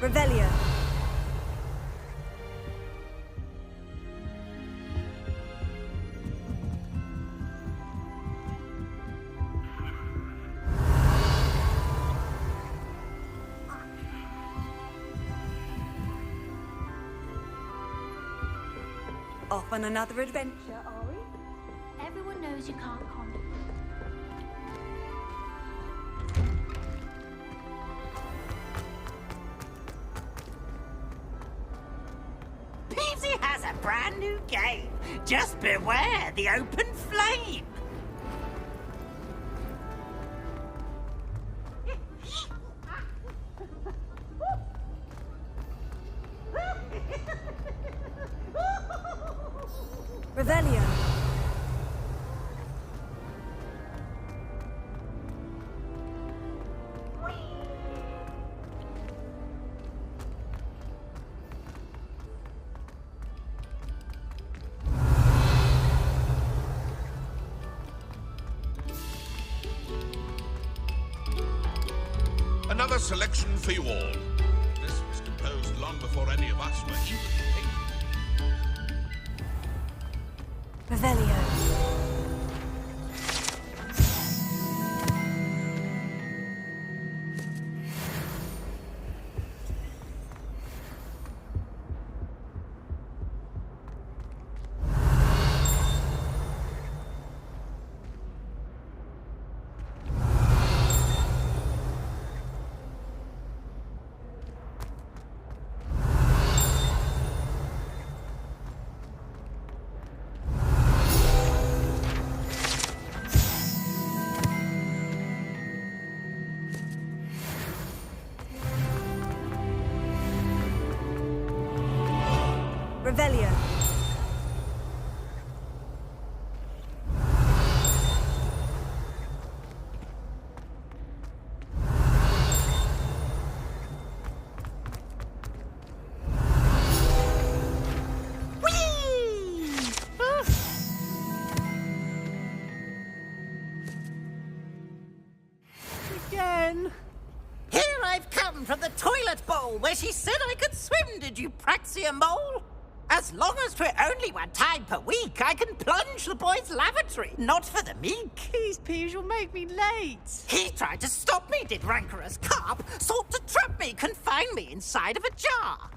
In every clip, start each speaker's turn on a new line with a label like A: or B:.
A: Revelio. Off on another adventure, are we?
B: Everyone knows you can't comment.
C: Peasy has a brand new game. Just beware the open flame.
A: Revelio.
D: Another selection for you all. This was composed long before any of us were even thinking.
A: Revelio. Revelio.
C: Again. Here I've come from the toilet bowl where she said I could swim, did you Praxia mole? As long as 'twere only one time per week, I can plunge the boy's lavatory, not for the meek.
E: Please, Peeves, you'll make me late.
C: He tried to stop me, did rancorous carp, sought to trap me, confine me inside of a jar.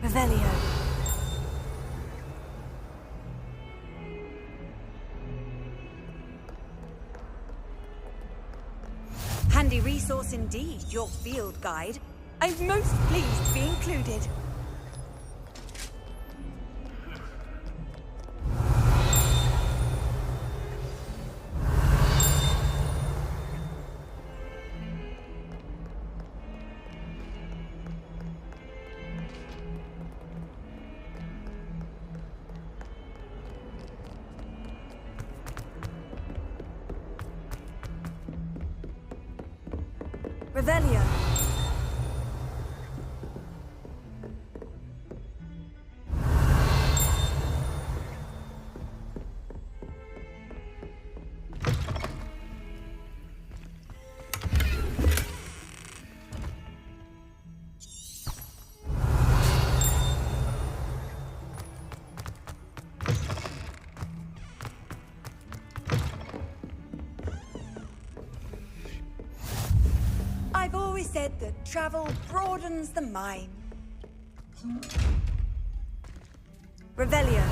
A: Revelio. Handy resource indeed, your field guide. I'm most pleased to be included. Revelio. I've always said that travel broadens the mind. Revelio.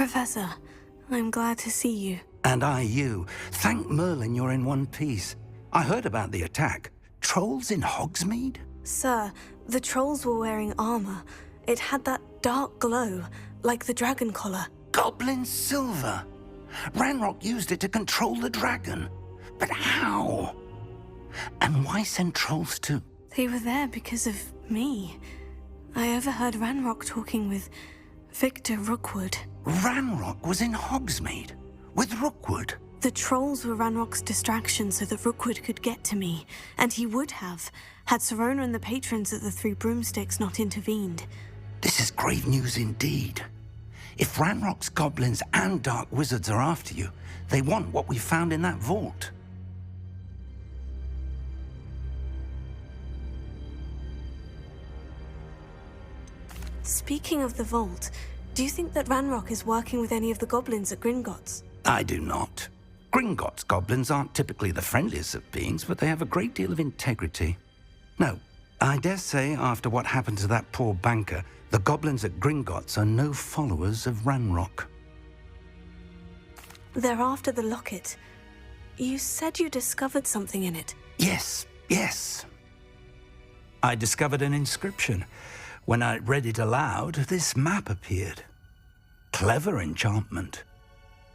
B: Professor, I'm glad to see you.
F: And I you. Thank Merlin you're in one piece. I heard about the attack. Trolls in Hogsmeade?
B: Sir, the trolls were wearing armor. It had that dark glow, like the dragon collar.
F: Goblin silver. Ranrock used it to control the dragon. But how? And why send trolls too?
B: They were there because of me. I overheard Ranrock talking with Victor Rookwood.
F: Ranrock was in Hogsmeade with Rookwood.
B: The trolls were Ranrock's distraction so that Rookwood could get to me, and he would have, had Sirona and the patrons at the Three Broomsticks not intervened.
F: This is grave news indeed. If Ranrock's goblins and dark wizards are after you, they want what we found in that vault.
B: Speaking of the vault, do you think that Ranrock is working with any of the goblins at Gringotts?
F: I do not. Gringotts goblins aren't typically the friendliest of beings, but they have a great deal of integrity. No, I dare say after what happened to that poor banker, the goblins at Gringotts are no followers of Ranrock.
B: They're after the locket. You said you discovered something in it.
F: Yes. I discovered an inscription. When I read it aloud, this map appeared. Clever enchantment.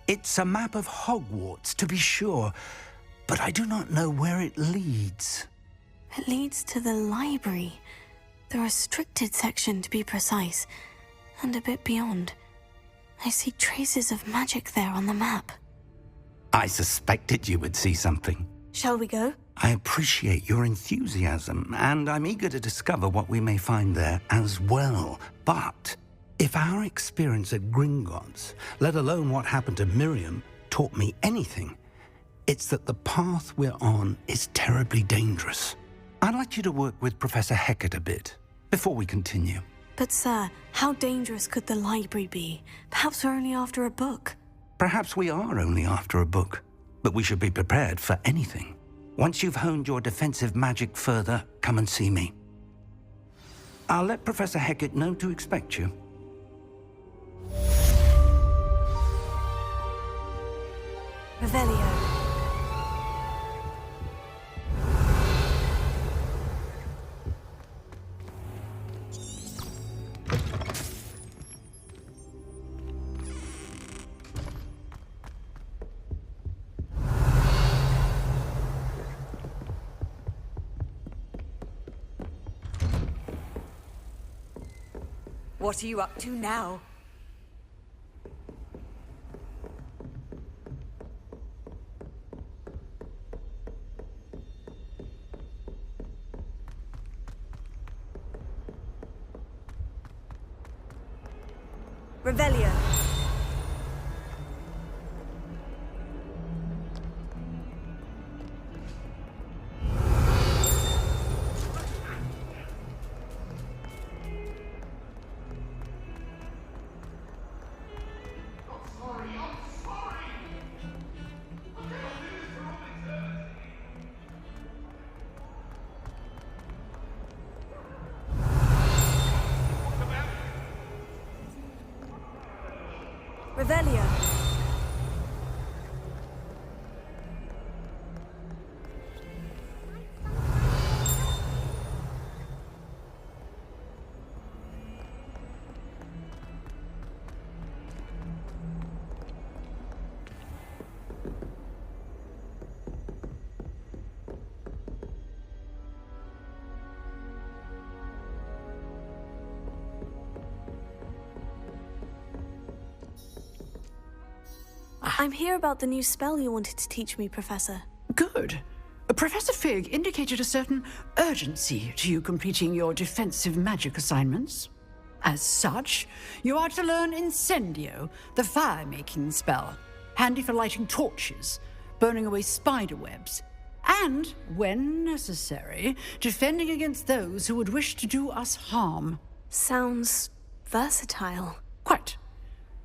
F: It's a map of Hogwarts, to be sure, but I do not know where it leads.
B: It leads to the library. The restricted section, to be precise, and a bit beyond. I see traces of magic there on the map.
F: I suspected you would see something.
B: Shall we go?
F: I appreciate your enthusiasm, and I'm eager to discover what we may find there as well. But if our experience at Gringotts, let alone what happened to Miriam, taught me anything, it's that the path we're on is terribly dangerous. I'd like you to work with Professor Hecat a bit before we continue.
B: But sir, how dangerous could the library be? Perhaps we're only after a book.
F: Perhaps we are only after a book, but we should be prepared for anything. Once you've honed your defensive magic further, come and see me. I'll let Professor Hecat know to expect you.
B: Revelio.
A: What are you up to now? Revelio. Revelio.
B: I'm here about the new spell you wanted to teach me, Professor.
G: Good. Professor Fig indicated a certain urgency to you completing your defensive magic assignments. As such, you are to learn Incendio, the fire-making spell, handy for lighting torches, burning away spider webs, and, when necessary, defending against those who would wish to do us harm.
B: Sounds versatile.
G: Quite.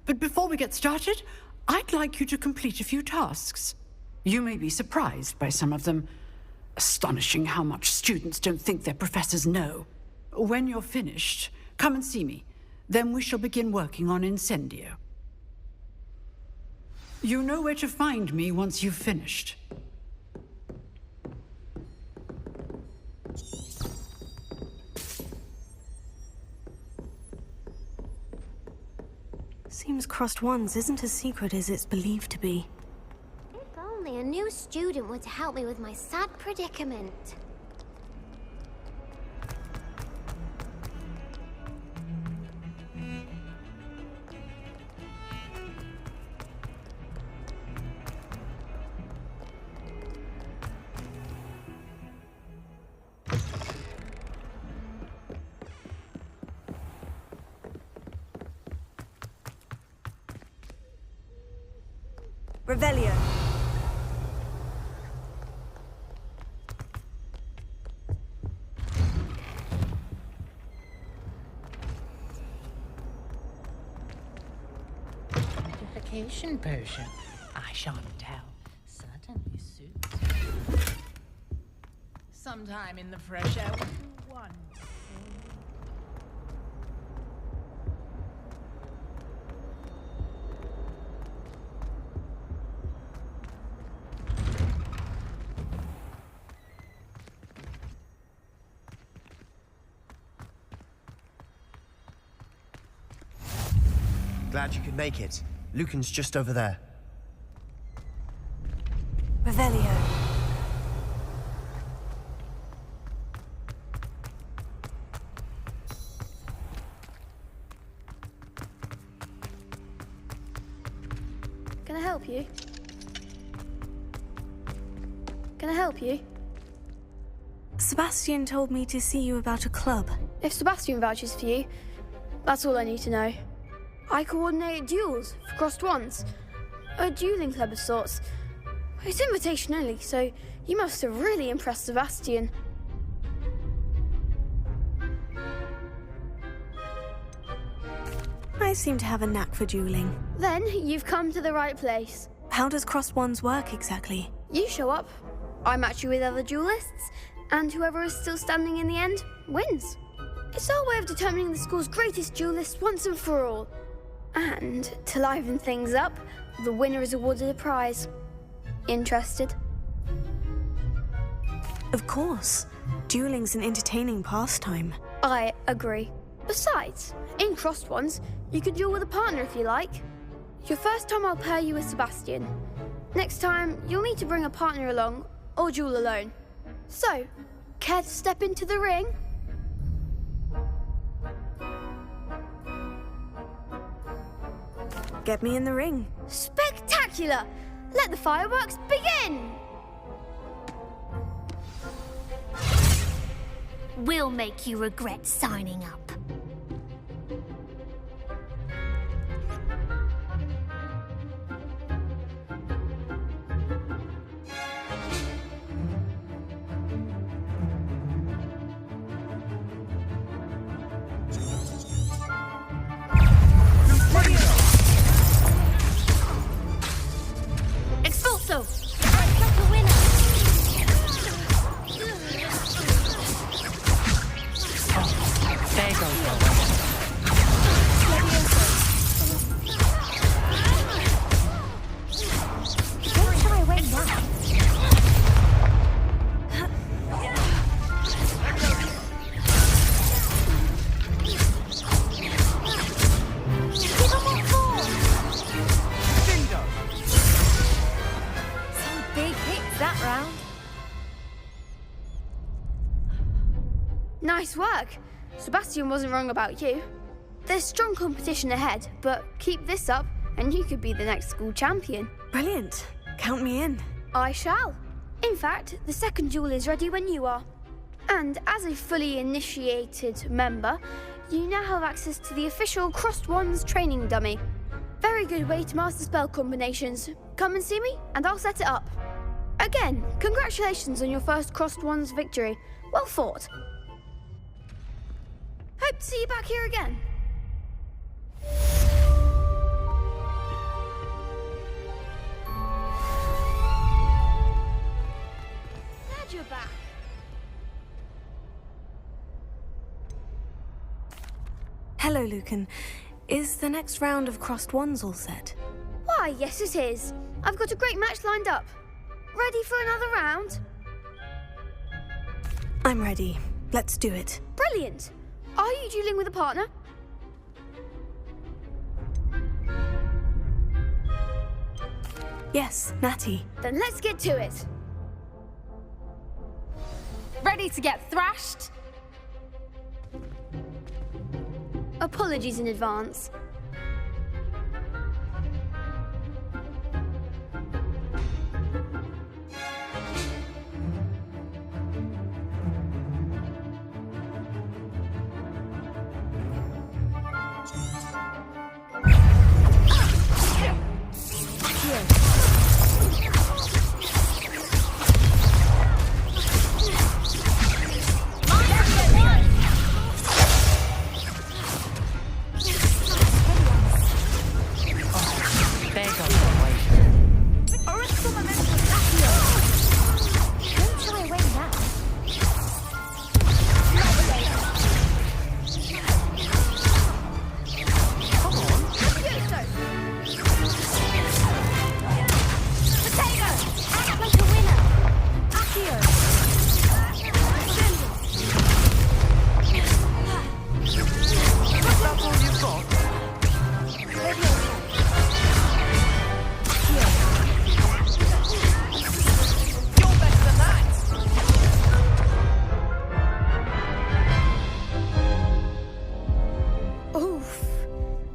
G: But before we get started, I'd like you to complete a few tasks. You may be surprised by some of them. Astonishing how much students don't think their professors know. When you're finished, come and see me. Then we shall begin working on Incendio. You know where to find me once you've finished.
B: Seems Crossed Wands isn't as secret as it's believed to be.
H: If only a new student would help me with my sad predicament.
A: Revelio.
C: Purification potion. I shan't tell. Certainly suits. Sometime in the fresh air. One.
I: Glad you could make it. Lucan's just over there.
B: Revelio.
H: Can I help you? Can I help you?
B: Sebastian told me to see you about a club.
H: If Sebastian vouches for you, that's all I need to know. I coordinate duels for Crossed Wands. A dueling club of sorts. It's invitation only, so you must have really impressed Sebastian.
B: I seem to have a knack for dueling.
H: Then you've come to the right place.
B: How does Crossed Wands work exactly?
H: You show up, I match you with other duelists, and whoever is still standing in the end wins. It's our way of determining the school's greatest duelist once and for all. And to liven things up, the winner is awarded a prize. Interested?
B: Of course. Dueling's an entertaining pastime.
H: I agree. Besides, in Crossed Wands, you can duel with a partner if you like. Your first time I'll pair you with Sebastian. Next time, you'll need to bring a partner along, or duel alone. So, care to step into the ring?
B: Get me in the ring.
H: Spectacular! Let the fireworks begin!
J: We'll make you regret signing up. Expulso! Like a winner!
G: There goes
J: Where shall I wait now? Give him a ball!
A: Some big hits that round.
H: Nice work. Sebastian wasn't wrong about you. There's strong competition ahead, but keep this up and you could be the next school champion.
B: Brilliant. Count me in.
H: I shall. In fact, the second duel is ready when you are. And as a fully initiated member, you now have access to the official Crossed Wands training dummy. Very good way to master spell combinations. Come and see me and I'll set it up. Again, congratulations on your first Crossed Wands victory. Well fought. Hope to see you back here again. Glad you're back.
B: Hello, Lucan. Is the next round of Crossed Wands all set?
H: Why, Why, yes it is. I've got a great match lined up. Ready for another round?
B: I'm ready. Let's do it.
H: Brilliant. Are you dueling with a partner?
B: Yes, Natty.
H: Then let's get to it.
J: Ready to get thrashed?
H: Apologies in advance.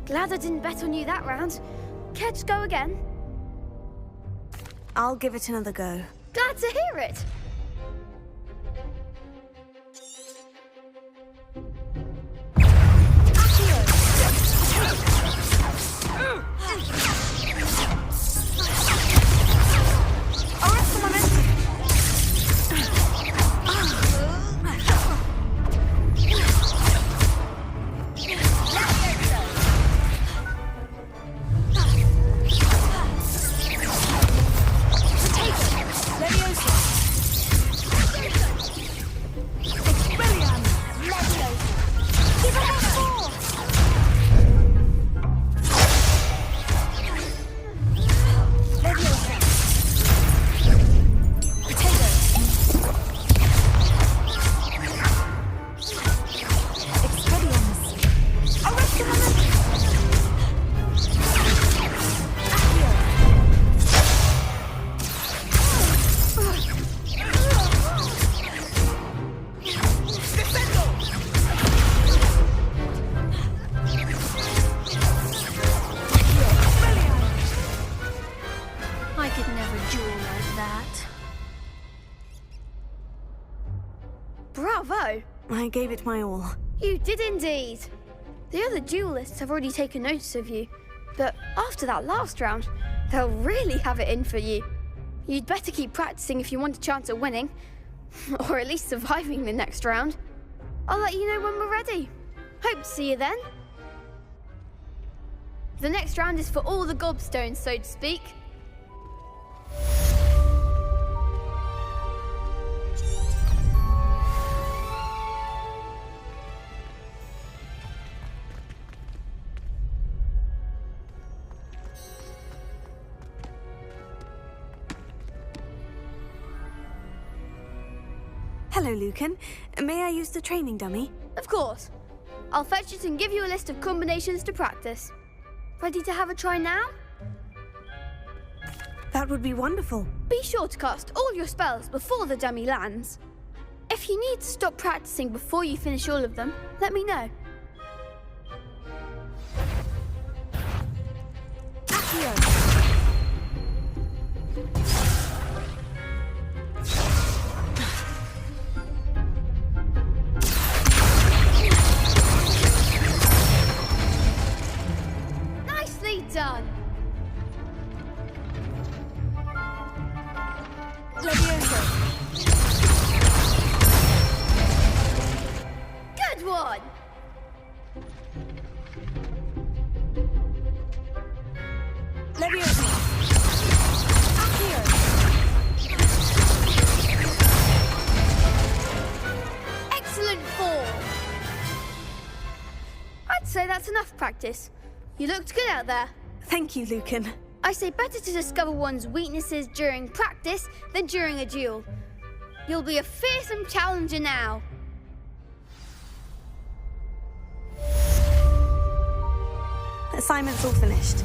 H: Glad I didn't bet on you that round. Care to go again?
B: I'll give it another go.
H: Glad to hear it.
J: I could never duel like that.
H: Bravo!
B: I gave it my all.
H: You did indeed. The other duelists have already taken notice of you, but after that last round, they'll really have it in for you. You'd better keep practicing if you want a chance at winning, or at least surviving the next round. I'll let you know when we're ready. Hope to see you then. The next round is for all the gobstones, so to speak.
B: Hello, Lucan. May I use the training dummy?
H: Of course. I'll fetch it and give you a list of combinations to practice. Ready to have a try now?
B: That would be wonderful.
H: Be sure to cast all your spells before the dummy lands. If you need to stop practicing before you finish all of them, let me know. Accio. Nicely done. Good one!
A: Leviosa! Accio!
H: Excellent form! I'd say that's enough practice. You looked good out there.
B: Thank you, Lucan.
H: I say better to discover one's weaknesses during practice than during a duel. You'll be a fearsome challenger now.
B: Assignment's all finished.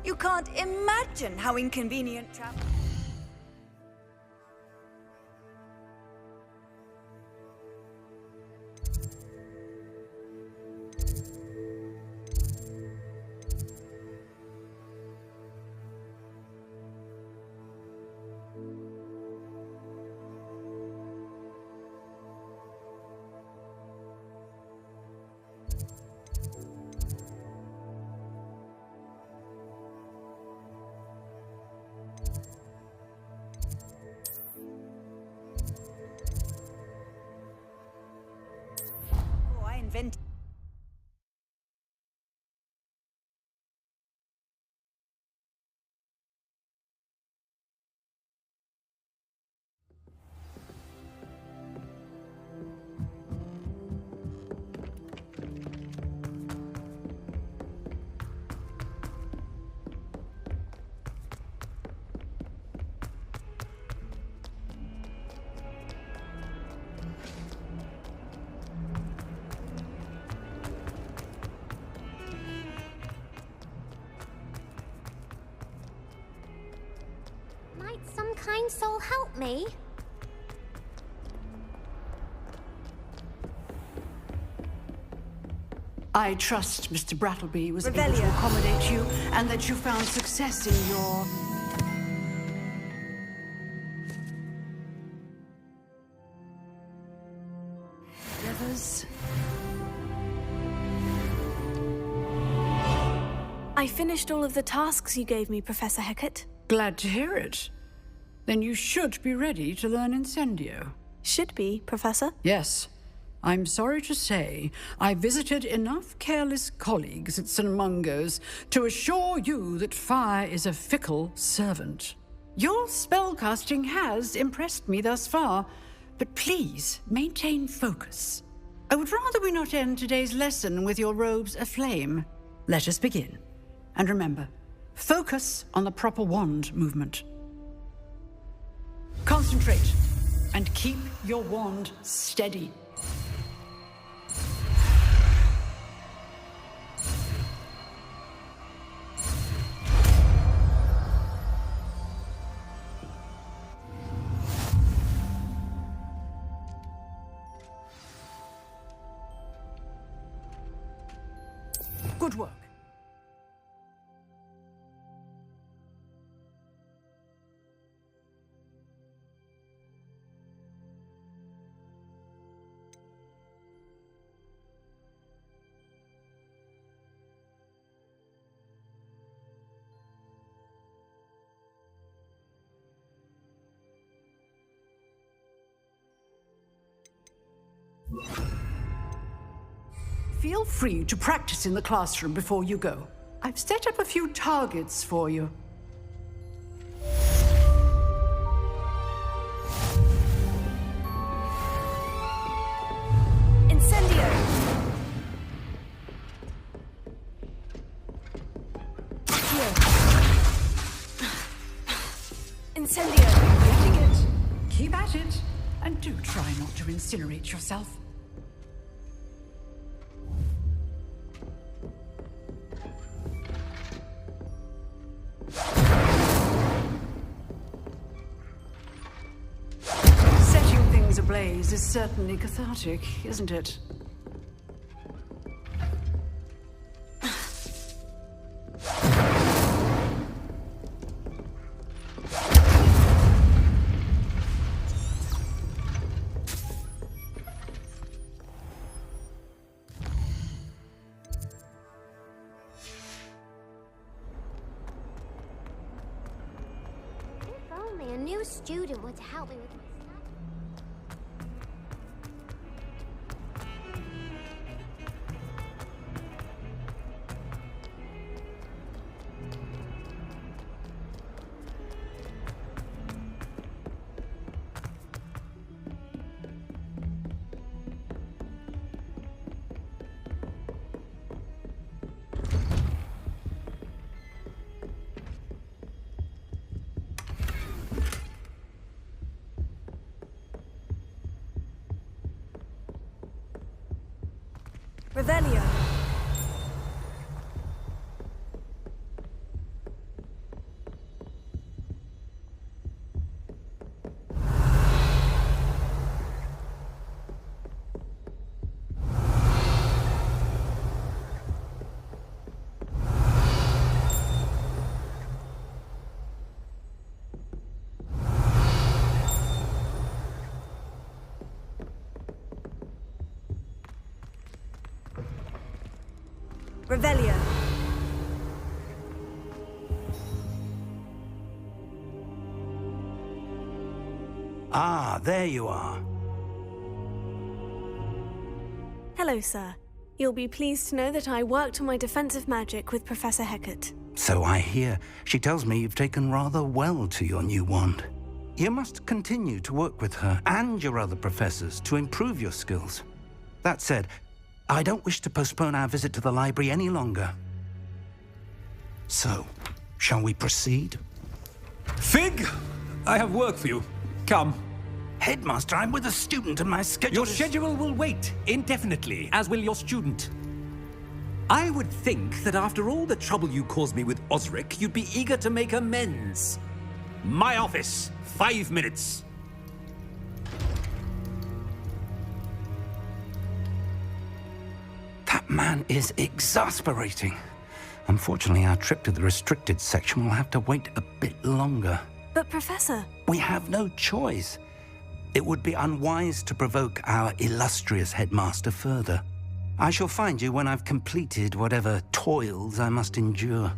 A: You can't imagine how inconvenient travel. Invented.
J: Might some kind soul help me?
G: I trust Mr. Brattleby was able to
A: Revelio.
G: accommodate you and that you found success in your... endeavors.
B: I finished all of the tasks you gave me, Professor Hecat.
G: Glad to hear it. Then you should be ready to learn Incendio.
B: Should be, Professor.
G: Yes. I'm sorry to say, I visited enough careless colleagues at St. Mungo's to assure you that fire is a fickle servant. Your spellcasting has impressed me thus far, but please maintain focus. I would rather we not end today's lesson with your robes aflame. Let us begin. And remember, focus on the proper wand movement. Concentrate and keep your wand steady. Good work. Feel free to practice in the classroom before you go. I've set up a few targets for you.
A: Incendio! Here. Incendio!
G: Getting it. Keep at it. And do try not to incinerate yourself. Setting things ablaze is certainly cathartic, isn't it?
J: If only a new student were to help me with my study.
B: Revelio. Revelio.
F: Ah, there you are.
B: Hello, sir. You'll be pleased to know that I worked on my defensive magic with Professor Hecat.
F: So I hear. She tells me you've taken rather well to your new wand. You must continue to work with her and your other professors to improve your skills. That said, I don't wish to postpone our visit to the library any longer. So, shall we proceed?
K: Fig! I have work for you. Come.
F: Headmaster, I'm with a student and my schedule
K: Your schedule will wait indefinitely, as will your student. I would think that after all the trouble you caused me with Osric, you'd be eager to make amends. My office, 5 minutes.
F: That man is exasperating. Unfortunately, our trip to the restricted section will have to wait a bit longer.
B: But, Professor...
F: We have no choice. It would be unwise to provoke our illustrious headmaster further. I shall find you when I've completed whatever toils I must endure.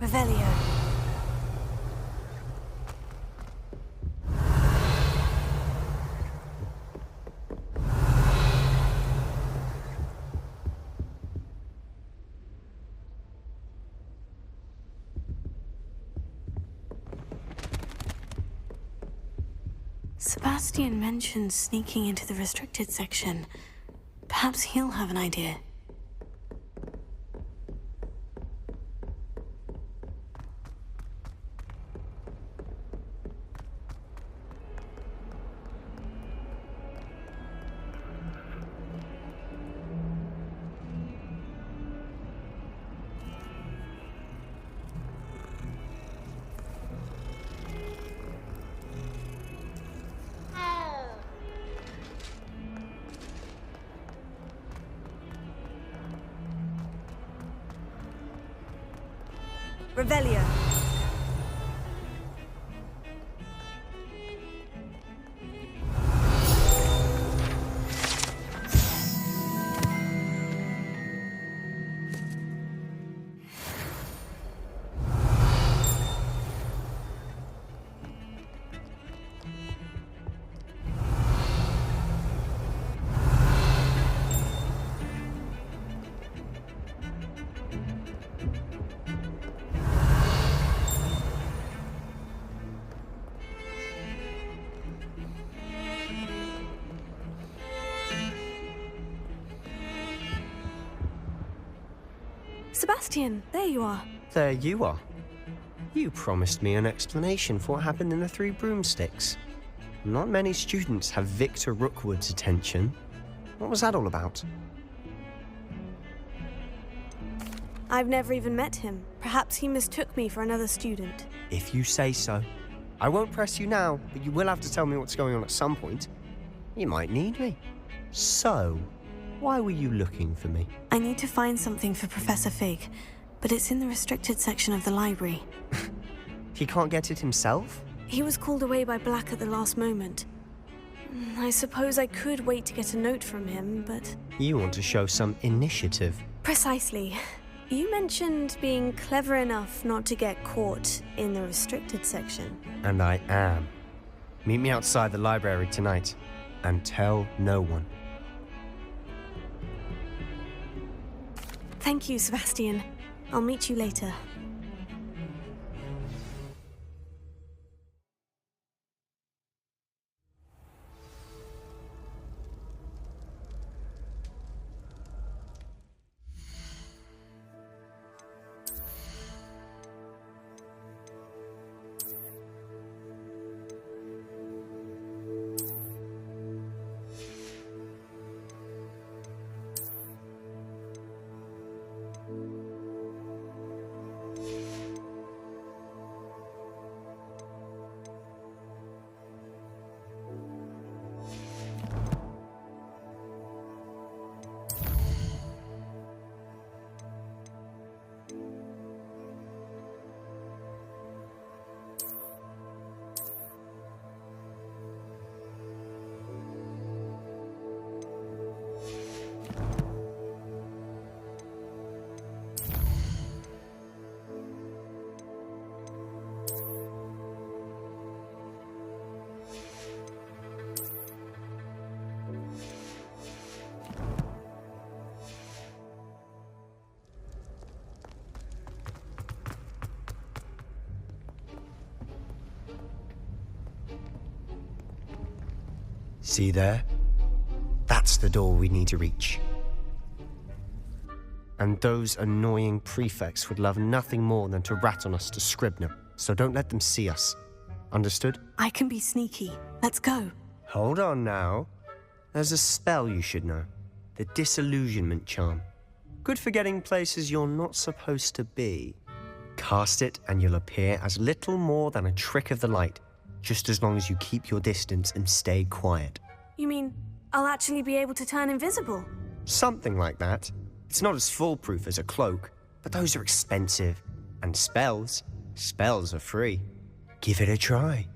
B: Revelio. Sebastian mentioned sneaking into the restricted section. Perhaps he'll have an idea. Revelio. Sebastian, there you are.
I: There you are. You promised me an explanation for what happened in the Three Broomsticks. Not many students have Victor Rookwood's attention. What was that all about?
B: I've never even met him. Perhaps he mistook me for another student.
I: If you say so. I won't press you now, but you will have to tell me what's going on at some point. You might need me. So, why were you looking for me?
B: I need to find something for Professor Fig, but it's in the restricted section of the library.
I: He can't get it himself?
B: He was called away by Black at the last moment. I suppose I could wait to get a note from him, but...
I: You want to show some initiative.
B: Precisely. You mentioned being clever enough not to get caught in the restricted section.
I: And I am. Meet me outside the library tonight, and tell no one.
B: Thank you, Sebastian. I'll meet you later.
I: See there? That's the door we need to reach. And those annoying prefects would love nothing more than to rat on us to Scribner, so don't let them see us. Understood?
B: I can be sneaky. Let's go.
I: Hold on now. There's a spell you should know. The Disillusionment Charm. Good for getting places you're not supposed to be. Cast it and you'll appear as little more than a trick of the light, just as long as you keep your distance and stay quiet.
B: You mean I'll actually be able to turn invisible?
I: Something like that. It's not as foolproof as a cloak, but those are expensive. And spells are free. Give it a try.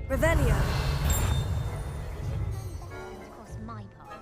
B: Revelio.
J: Across my path.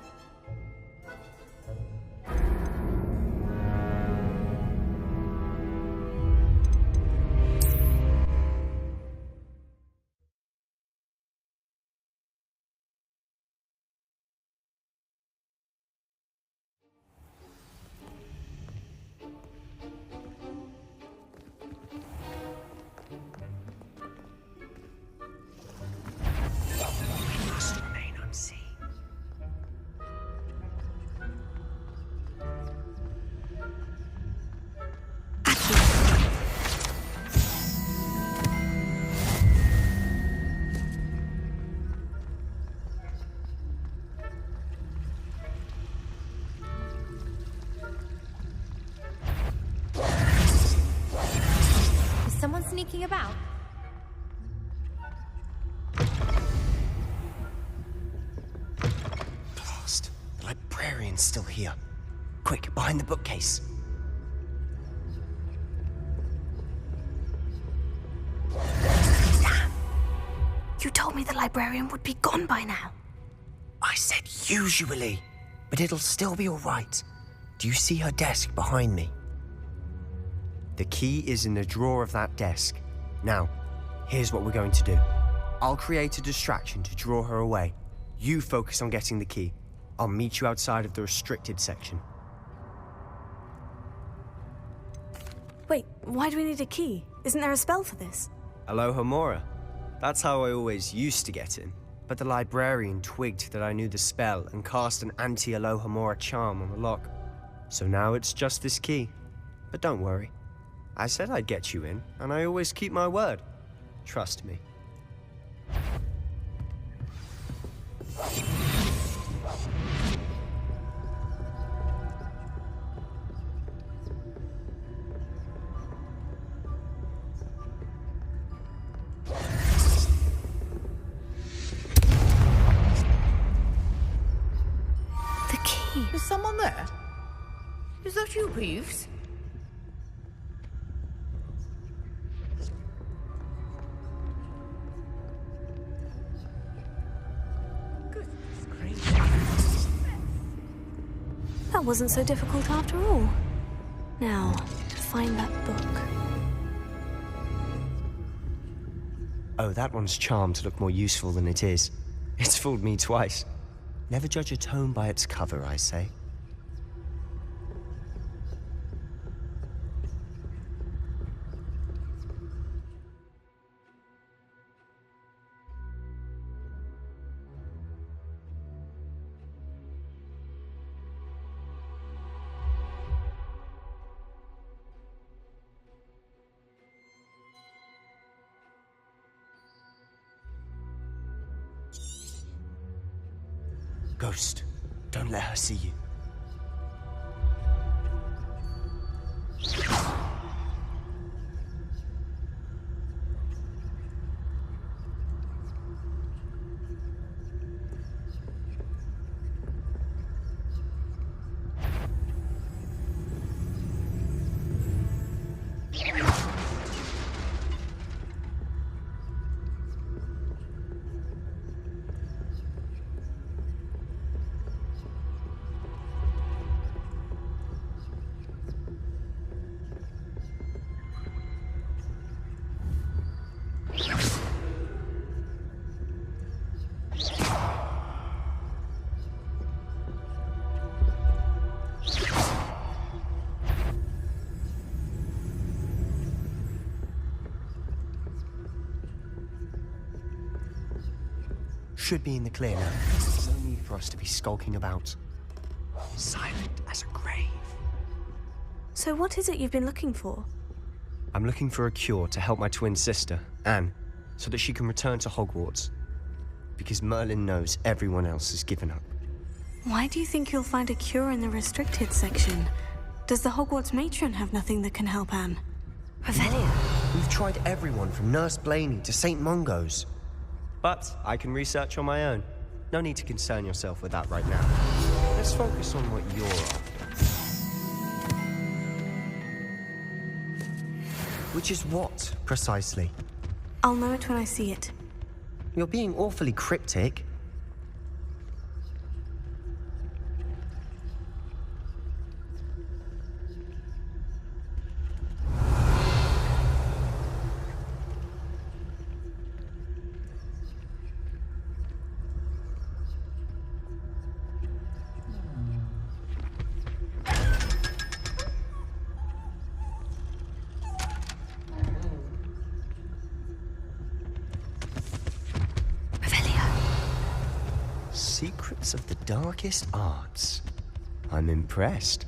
L: Someone sneaking about?
I: Blast. The librarian's still here. Quick, behind the bookcase.
B: Damn! You told me the librarian would be gone by now.
I: I said usually, but it'll still be all right. Do you see her desk behind me? The key is in the drawer of that desk. Now, here's what we're going to do. I'll create a distraction to draw her away. You focus on getting the key. I'll meet you outside of the restricted section.
B: Wait, why do we need a key? Isn't there a spell for this?
I: Alohomora. That's how I always used to get in. But the librarian twigged that I knew the spell and cast an anti-Alohomora charm on the lock. So now it's just this key. But don't worry. I said I'd get you in, and I always keep my word. Trust me.
B: The key.
C: Is someone there? Is that you, Peeves?
B: That wasn't so difficult after all. Now, to find that book.
I: Oh, that one's charmed to look more useful than it is. It's fooled me twice. Never judge a tome by its cover, I say. ghost. Don't let her see you. Should be in the clear now. No need for us to be skulking about. Silent as a grave.
B: So what is it you've been looking for?
I: I'm looking for a cure to help my twin sister, Anne, so that she can return to Hogwarts. Because Merlin knows everyone else has given up.
B: Why do you think you'll find a cure in the restricted section? Does the Hogwarts matron have nothing that can help Anne?
I: Revelio. We've tried everyone from Nurse Blaney to St. Mungo's. But I can research on my own. No need to concern yourself with that right now. Let's focus on what you're after. Which is what, precisely?
B: I'll know it when I see it.
I: You're being awfully cryptic. Secrets of the darkest arts. I'm impressed.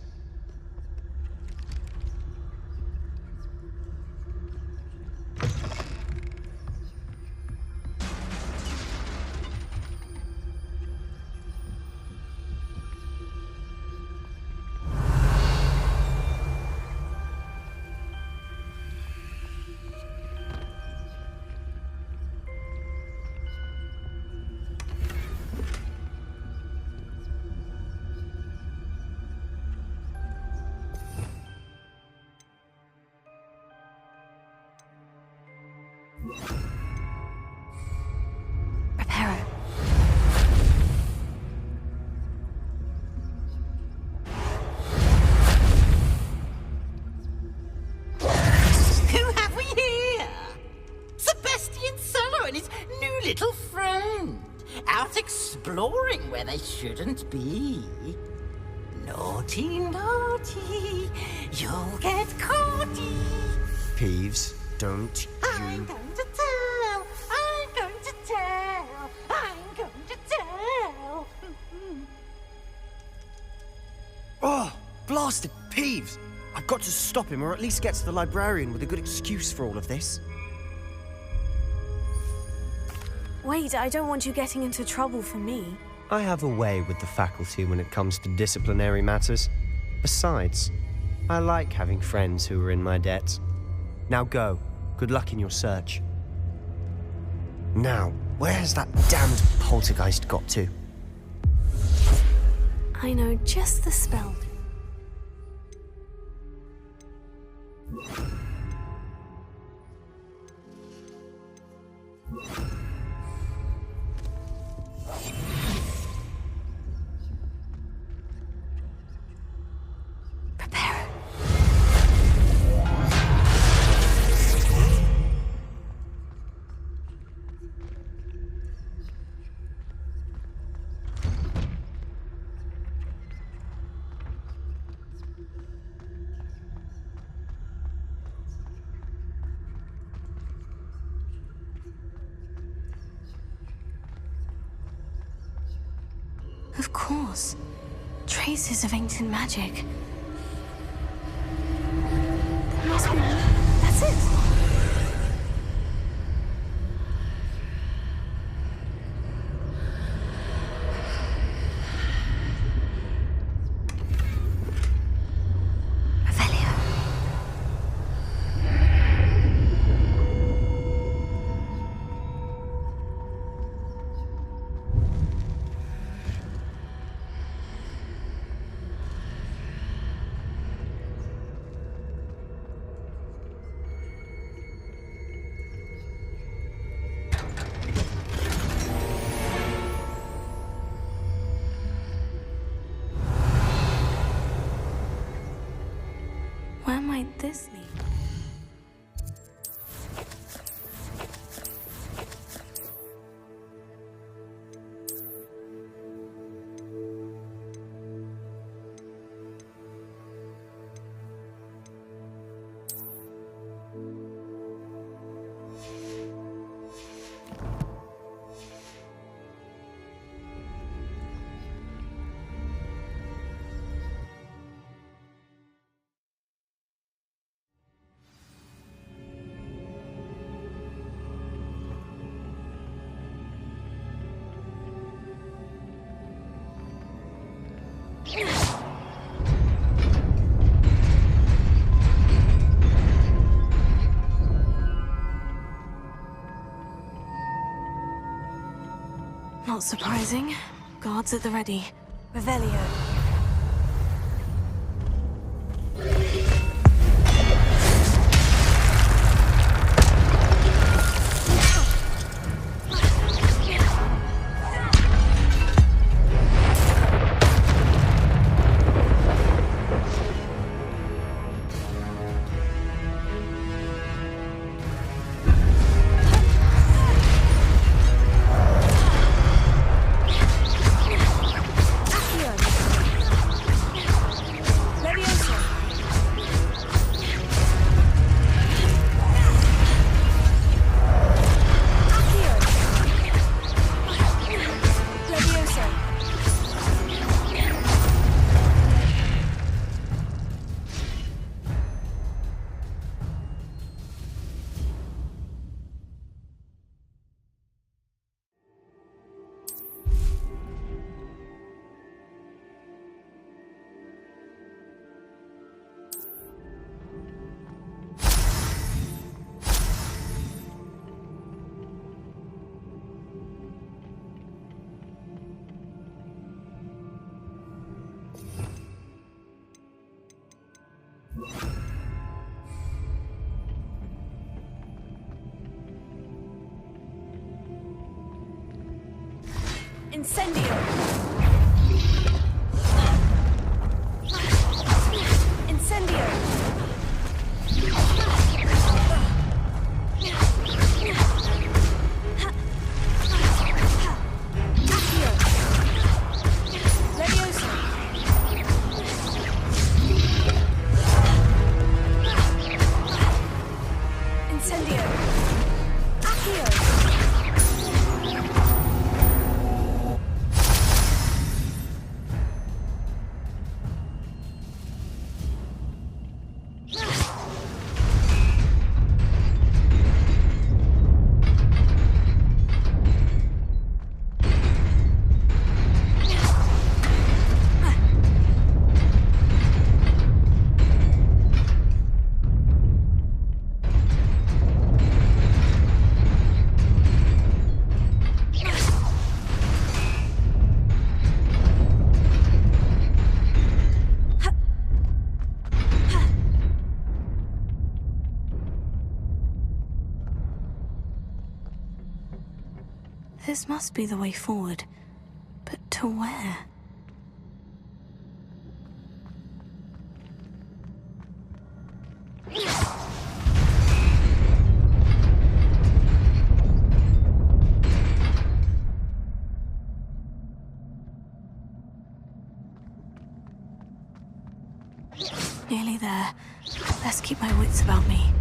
C: Exploring where they shouldn't be. Naughty, naughty, you'll get caughty.
I: Peeves, don't
C: I'm going to tell, I'm going to tell, I'm going to tell.
I: Oh, blasted Peeves! I've got to stop him, or at least get to the librarian with a good excuse for all of this.
B: Wait, I don't want you getting into trouble for me.
I: I have a way with the faculty when it comes to disciplinary matters. Besides, I like having friends who are in my debt. Now go. Good luck in your search. Now, where has that damned poltergeist got to?
B: I know just the spell. Of course. Traces of ancient magic. That must be... That's it! might this lead? Not surprising. Guards at the ready.
A: Revelio. Incendio! Incendio! Accio! Levioso! Incendio! Accio!
B: This must be the way forward. But to where? Nearly there. Let's keep my wits about me.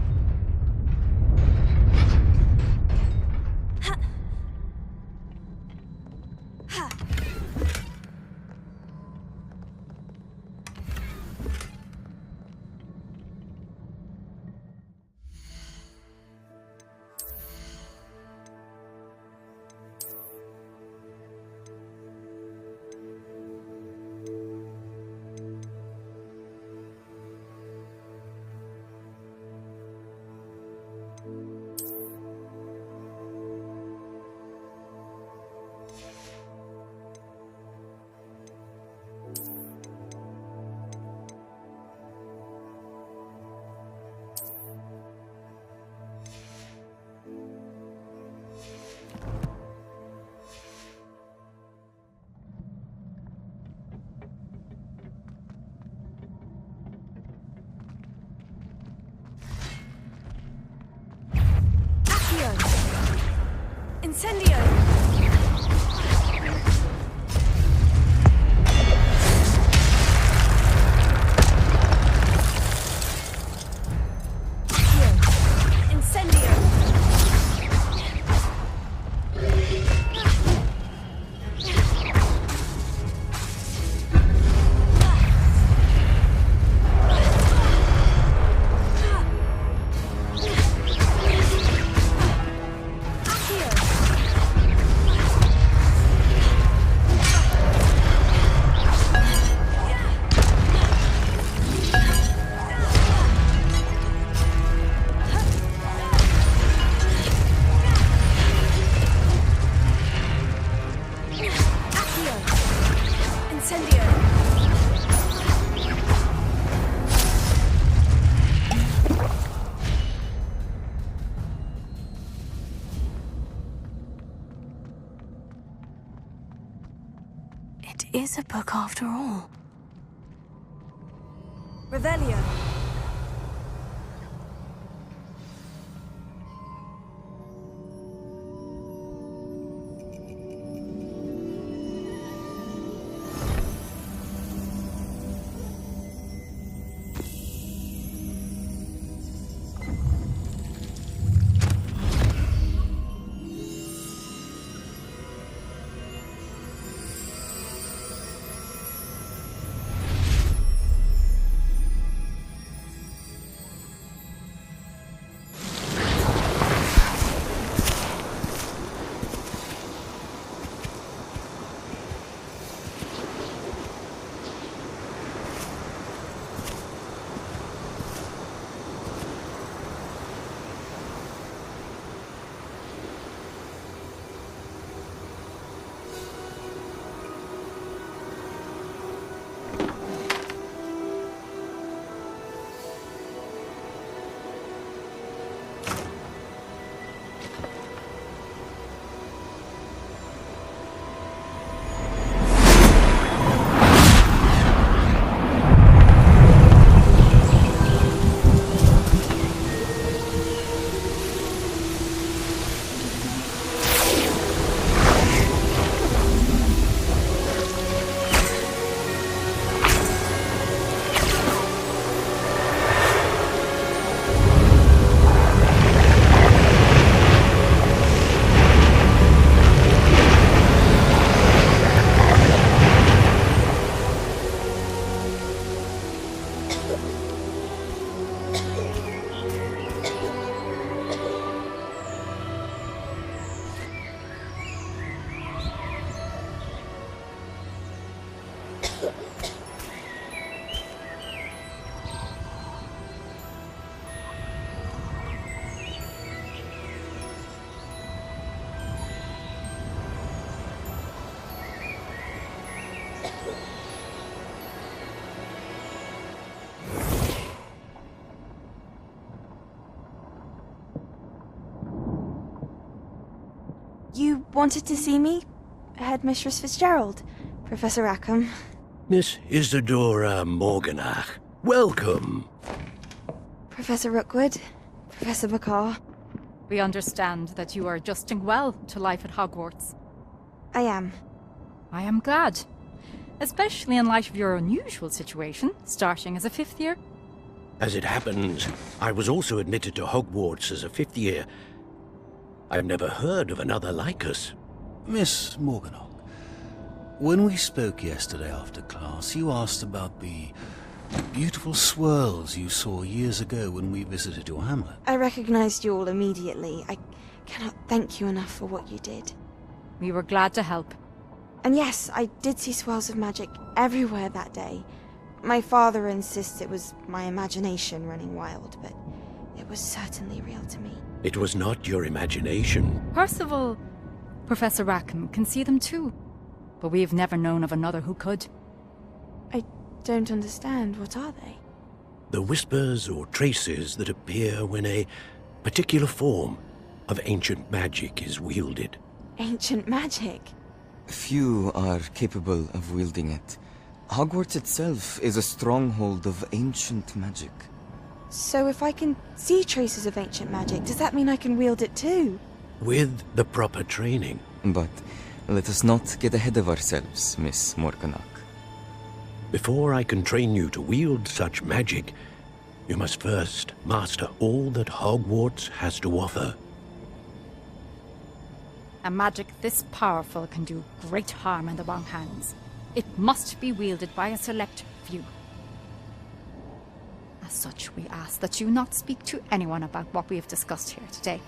A: Incendio!
B: It is a book after all.
A: Revelio.
L: You wanted to see me? Headmistress Fitzgerald? Professor Rackham?
M: Miss Isadora Morganach, welcome.
L: Professor Rookwood? Professor Bakar?
E: We understand that you are adjusting well to life at Hogwarts.
L: I am.
E: I am glad. Especially in light of your unusual situation, starting as a 5th year.
M: As it happens, I was also admitted to Hogwarts as a 5th year. I've never heard of another like us.
N: Miss Morganach, when we spoke yesterday after class, you asked about the beautiful swirls you saw years ago when we visited your hamlet.
L: I recognized you all immediately. I cannot thank you enough for what you did.
E: We were glad to help.
L: And yes, I did see swirls of magic everywhere that day. My father insists it was my imagination running wild, but it was certainly real to me.
M: It was not your imagination.
E: Percival, Professor Rackham can see them too. But we've never known of another who could.
L: I don't understand. What are they?
M: The whispers or traces that appear when a particular form of ancient magic is wielded.
L: Ancient magic?
O: Few are capable of wielding it. Hogwarts itself is a stronghold of ancient magic.
L: So if I can see traces of ancient magic, does that mean I can wield it too?
M: with the proper training.
O: But let us not get ahead of ourselves, Miss Morganach.
M: Before I can train you to wield such magic, you must first master all that Hogwarts has to offer.
E: A magic this powerful can do great harm in the wrong hands. It must be wielded by a select few. As such, we ask that you not speak to anyone about what we have discussed here today.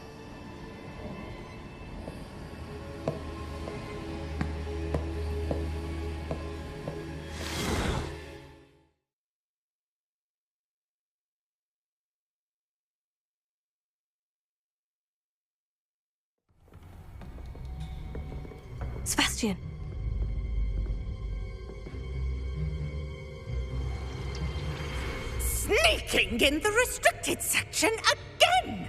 B: Sebastian.
C: Sneaking in the restricted section again!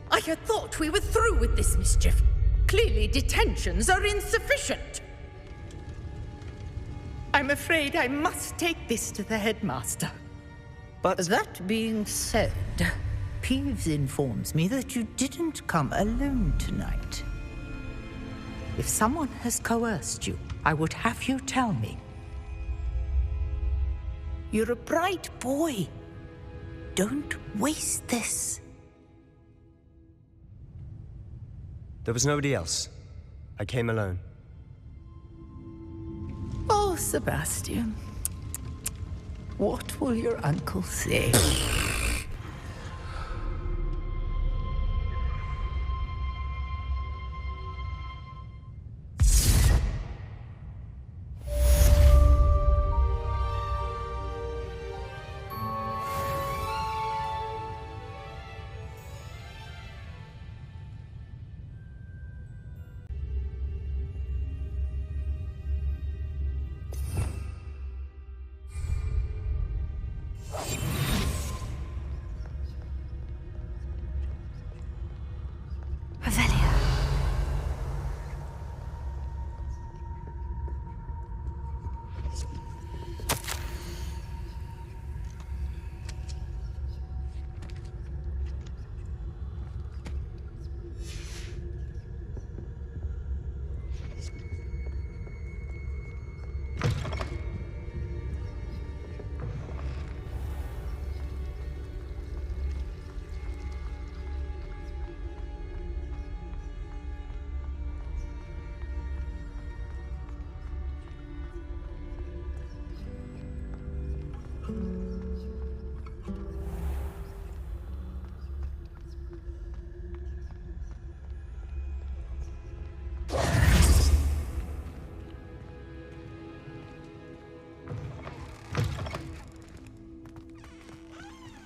C: I had thought we were through with this mischief. Clearly detentions are insufficient. I'm afraid I must take this to the headmaster. But that being said, Peeves informs me that you didn't come alone tonight. If someone has coerced you, I would have you tell me. You're a bright boy. Don't waste this.
I: There was nobody else. I came alone.
C: Oh, Sebastian. What will your uncle say?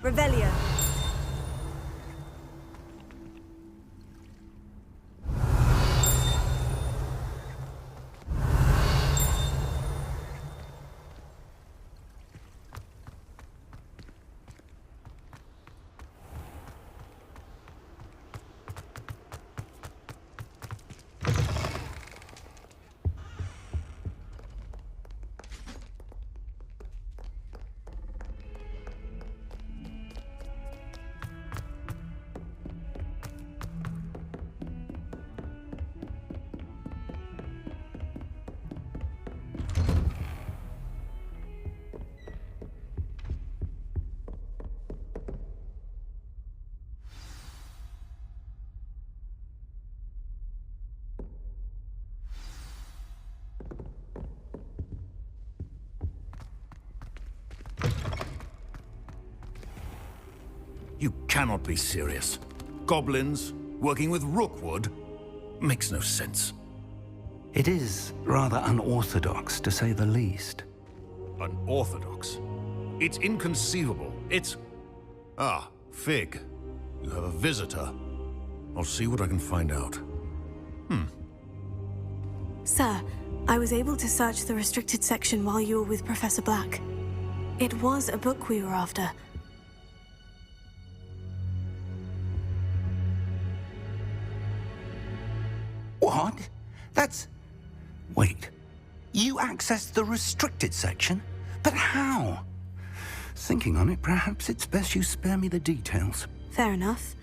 A: Revelio.
P: You cannot be serious. Goblins working with Rookwood? Makes no sense.
F: It is rather unorthodox, to say the least.
P: Unorthodox? It's inconceivable. It's... Ah, Fig. You have a visitor. I'll see what I can find out.
B: Sir, I was able to search the restricted section while you were with Professor Black. It was a book we were after.
F: What? That's... Wait. You accessed the restricted section? But how? Thinking on it, perhaps it's best you spare me the details.
B: Fair enough.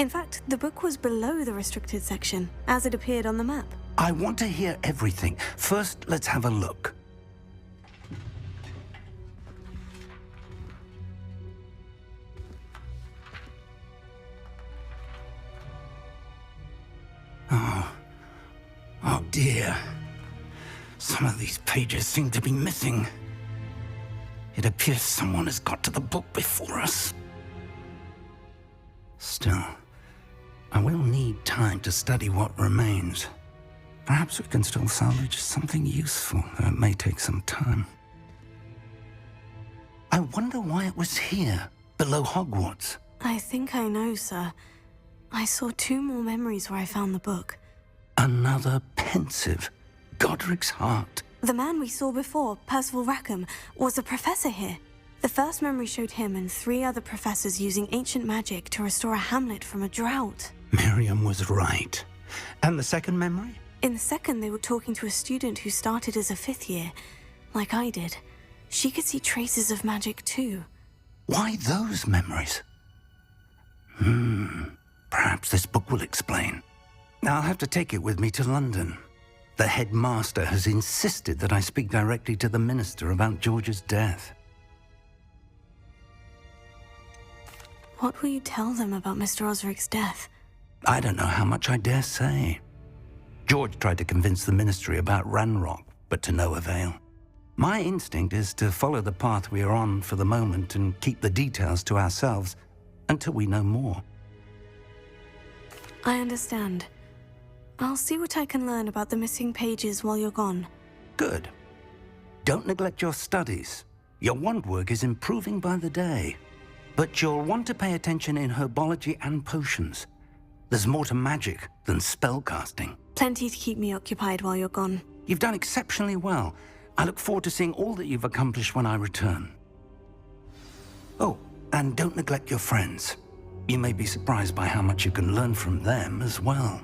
B: In fact, the book was below the restricted section, as it appeared on the map.
F: I want to hear everything. First, let's have a look. Oh dear. Some of these pages seem to be missing. It appears someone has got to the book before us. Still, I will need time to study what remains. Perhaps we can still salvage something useful, though it may take some time. I wonder why it was here, below Hogwarts.
B: I think I know, sir. I saw 2 more memories where I found the book.
F: Another pensive. Godric's heart.
B: The man we saw before, Percival Rackham, was a professor here. The first memory showed him and 3 other professors using ancient magic to restore a hamlet from a drought.
F: Miriam was right. And the second memory?
B: In the second, they were talking to a student who started as a 5th year, like I did. She could see traces of magic too.
F: Why those memories? Perhaps this book will explain. I'll have to take it with me to London. The headmaster has insisted that I speak directly to the minister about George's death.
B: What will you tell them about Mr. Osric's death?
F: I don't know how much I dare say. George tried to convince the ministry about Ranrock, but to no avail. My instinct is to follow the path we are on for the moment and keep the details to ourselves until we know more.
B: I understand. I'll see what I can learn about the missing pages while you're gone.
F: Good. Don't neglect your studies. Your wand work is improving by the day. But you'll want to pay attention in herbology and potions. There's more to magic than spellcasting.
B: Plenty to keep me occupied while you're gone.
F: You've done exceptionally well. I look forward to seeing all that you've accomplished when I return. Oh, and don't neglect your friends. You may be surprised by how much you can learn from them as well.